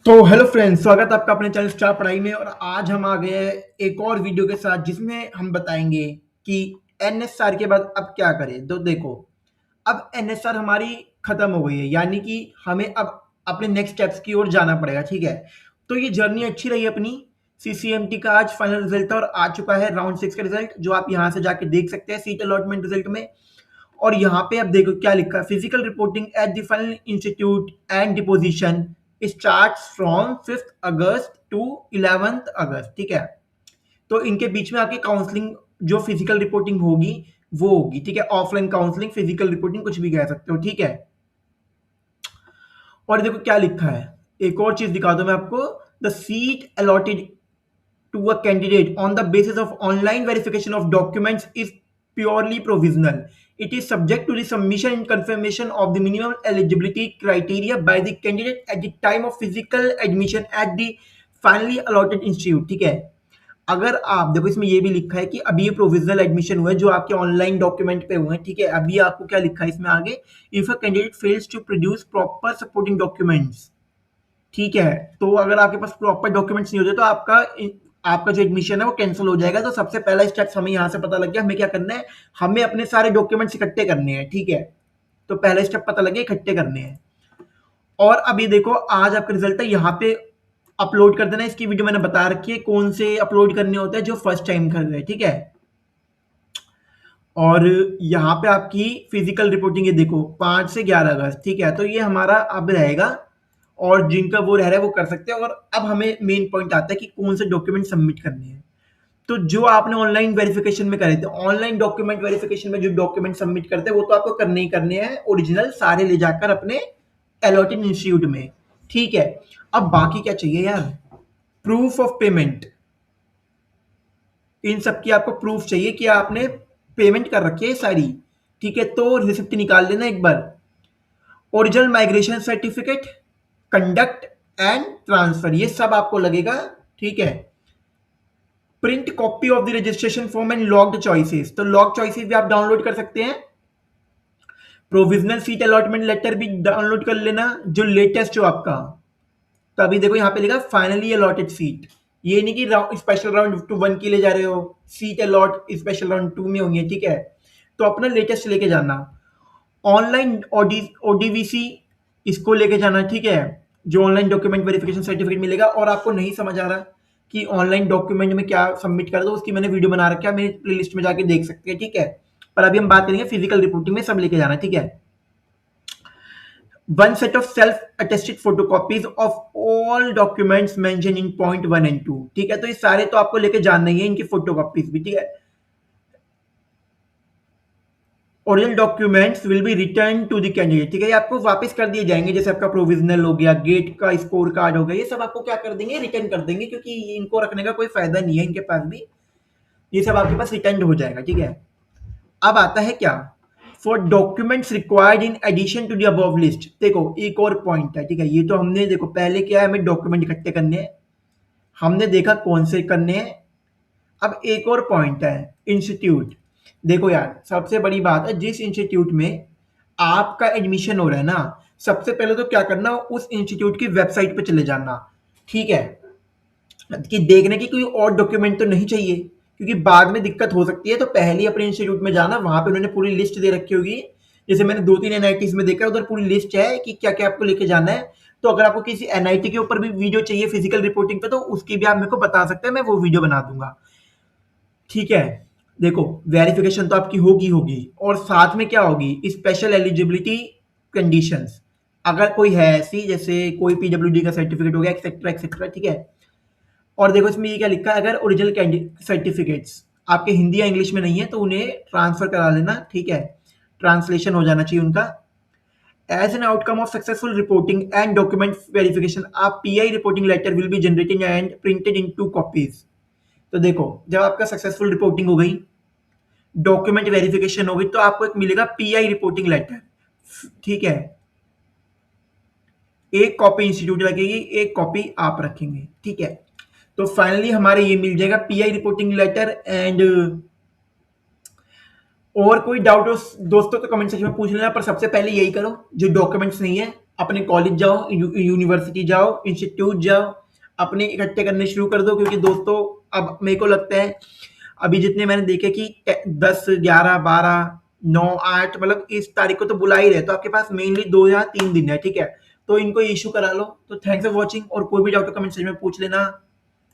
तो hello friends, स्वागत है आपका अपने चैनल स्टार पढ़ाई में। और आज हम आ गए हैं एक और वीडियो के साथ जिसमें हम बताएंगे कि एनएसआर के बाद अब क्या करें। तो देखो, अब एनएसआर हमारी खत्म हो गई है, यानी कि हमें अब अपने नेक्स्ट स्टेप्स की ओर जाना पड़ेगा। ठीक है, तो ये जर्नी अच्छी रही अपनी। सीसीएमटी का आज फाइनल रिजल्ट था और आ चुका है राउंड 6 का रिजल्ट, जो आप यहाँ से जाके देख सकते हैं सीट अलॉटमेंट रिजल्ट में। और यहाँ पे अब देखो क्या लिखा है, physical reporting at the final institute and deposition starts from 5th August to 11th August. ठीक है, तो इनके बीच में आपकी काउंसलिंग जो फिजिकल रिपोर्टिंग होगी वो होगी। ठीक है, ऑफलाइन काउंसलिंग, फिजिकल रिपोर्टिंग कुछ भी कह सकते हो। ठीक है, और देखो क्या लिखा है, एक और चीज दिखा दो मैं आपको। The seat allotted to a candidate on the basis of online verification of documents is purely provisional. It is subject to the submission and confirmation of the minimum eligibility criteria by the candidate at the time of physical admission at the finally allotted institute. ठीक है, अगर आप देखो इसमें ये भी लिखा है कि अभी ये प्रोविजनल एडमिशन हुआ है जो आपके ऑनलाइन डॉक्यूमेंट पे हुए हैं। ठीक है, अभी आपको क्या लिखा है इसमें आगे, if a candidate fails to produce proper supporting documents. ठीक है, तो अगर आपके पास प्रॉपर डॉक्यूमेंट्स नहीं होते तो आपका जो एडमिशन है वो कैंसिल हो जाएगा। तो सबसे पहला स्टेप हमें यहाँ से पता लग गया, हमें क्या करना है, हमें अपने सारे डॉक्यूमेंट्स इकट्ठे करने हैं। ठीक है, तो पहला स्टेप पता लगे इकट्ठे करने हैं। और अब ये देखो, आज आपका रिजल्ट है, यहाँ पे अपलोड कर देना। इसकी वीडियो मैंने बता रखी है कौन से अपलोड करने होते हैं जो फर्स्ट टाइम कर रहे हैं। ठीक है, और यहाँ पे आपकी फिजिकल रिपोर्टिंग ये देखो 5 से 11 अगस्त। ठीक है, तो ये हमारा अब रहेगा, और जिनका वो रह रहा है वो कर सकते हैं। और अब हमें मेन पॉइंट आता है कि कौन से डॉक्यूमेंट सबमिट करने हैं। तो जो आपने ऑनलाइन वेरिफिकेशन में करे थे, ऑनलाइन डॉक्यूमेंट वेरिफिकेशन में जो डॉक्यूमेंट सबमिट करते हैं वो तो आपको करने ही करने हैं, ओरिजिनल सारे ले जाकर अपने अलॉटेड इंस्टीट्यूट में। ठीक है, अब बाकी क्या चाहिए यार, प्रूफ ऑफ पेमेंट। इन सब की आपको प्रूफ चाहिए कि आपने पेमेंट कर रखी है सारी। ठीक है, तो रिसिप्ट निकाल लेना एक बार। Original migration certificate, conduct and transfer, ये सब आपको लगेगा। ठीक है, print copy of the registration form and locked choices, तो लॉक चॉइसेस भी आप डाउनलोड कर सकते हैं। प्रोविजनल सीट अलॉटमेंट लेटर भी डाउनलोड कर लेना जो लेटेस्ट हो आपका। तो अभी देखो यहाँ पे लिखा फाइनली अलॉटेड सीट, ये नहीं कि स्पेशल राउंड 1 के लिए जा रहे हो, सीट अलॉट स्पेशल राउंड 2 में होंगी है। ठीक है, तो अपना लेटेस्ट लेके जाना। ऑनलाइन ओडीवीसी इसको लेके जाना। ठीक है, जो ऑनलाइन डॉक्यूमेंट वेरिफिकेशन सर्टिफिकेट मिलेगा। और आपको नहीं समझ आ रहा कि ऑनलाइन डॉक्यूमेंट में क्या सबमिट कर दो, उसकी मैंने वीडियो बना रखा है, मेरी प्लेलिस्ट में जाके देख सकते हैं। ठीक है, पर अभी हम बात करेंगे फिजिकल रिपोर्टिंग में सब लेके जाना। ठीक है, one set of self attested photocopies of all documents mentioned in point 1 and 2। ठीक है, तो ये सारे तो आपको लेके जानना ही है, इनकी फोटोकॉपीज भी। ठीक है, original documents will be return to the candidate. ठीक है, ये आपको वापस कर दिए जाएंगे, जैसे आपका प्रोविजनल हो गया, गेट का स्कोर कार्ड हो गया, ये सब आपको क्या कर देंगे, रिटर्न कर देंगे, क्योंकि इनको रखने का कोई फायदा नहीं है इनके पास भी, ये सब आपके पास रिटर्न हो जाएगा। ठीक है, अब आता है क्या, for documents required in addition to the above list. देखो एक और पॉइंट है। ठीक है, ये तो हमने देखो पहले क्या है, हमें डॉक्यूमेंट इकट्ठे करने हैं, हमने देखा कौन से करने हैं। अब एक और पॉइंट है, इंस्टीट्यूट। देखो यार, सबसे बड़ी बात है, जिस इंस्टीट्यूट में आपका एडमिशन हो रहा है ना, सबसे पहले तो क्या करना, उस इंस्टीट्यूट की वेबसाइट पे चले जाना। ठीक है, कि देखने की कोई और डॉक्यूमेंट तो नहीं चाहिए, क्योंकि बाद में दिक्कत हो सकती है। तो पहले ही अपने इंस्टीट्यूट में जाना, वहां पे उन्होंने पूरी लिस्ट दे रखी होगी। जैसे मैंने 2-3 एनआईटीज में देखा, उधर पूरी लिस्ट है कि क्या क्या आपको लेके जाना है। तो अगर आपको किसी एनआईटी के ऊपर भी वीडियो चाहिए फिजिकल रिपोर्टिंग पे, तो उसकी भी आप मेरे को बता सकते हैं, मैं वो वीडियो बना दूंगा। ठीक है, देखो वेरिफिकेशन तो आपकी होगी होगी, और साथ में क्या होगी, स्पेशल एलिजिबिलिटी कंडीशंस, अगर कोई है ऐसी, जैसे कोई पीडब्ल्यूडी का सर्टिफिकेट हो गया, एक्सेट्रा एक्सेट्रा। ठीक है, और देखो इसमें ये क्या लिखा है, अगर ओरिजिनल सर्टिफिकेट्स आपके हिंदी या इंग्लिश में नहीं है तो उन्हें ट्रांसफर करा लेना। ठीक है, ट्रांसलेशन हो जाना चाहिए उनका। As an outcome of successful reporting and document verification, आप PI reporting letter will be generated and printed in 2 copies. तो देखो, जब आपका सक्सेसफुल रिपोर्टिंग हो गई, डॉक्यूमेंट वेरिफिकेशन हो गई, तो आपको एक मिलेगा पीआई रिपोर्टिंग लेटर। ठीक है, एक कॉपी इंस्टीट्यूट रखेगी, एक कॉपी आप रखेंगे। ठीक है, तो फाइनली हमारे ये मिल जाएगा पीआई रिपोर्टिंग लेटर एंड। और कोई डाउट हो दोस्तों तो कमेंट सेक्शन में पूछ लेना, पर सबसे पहले यही करो, जो डॉक्यूमेंट्स नहीं है अपने कॉलेज जाओ, यूनिवर्सिटी जाओ, इंस्टीट्यूट जाओ, अपने इकट्ठे करने शुरू कर दो, क्योंकि दोस्तों अब मेरे को लगता है अभी जितने मैंने देखे कि 10, 11, 12, 9, 8 मतलब इस तारीख को तो बुला ही रहे, तो आपके पास मेनली 2 या 3 दिन है, ठीक है? तो इनको इश्यू करा लो। तो थैंक्स फॉर वॉचिंग, और कोई भी डाउट हो कमेंट सेक्शन में पूछ लेना।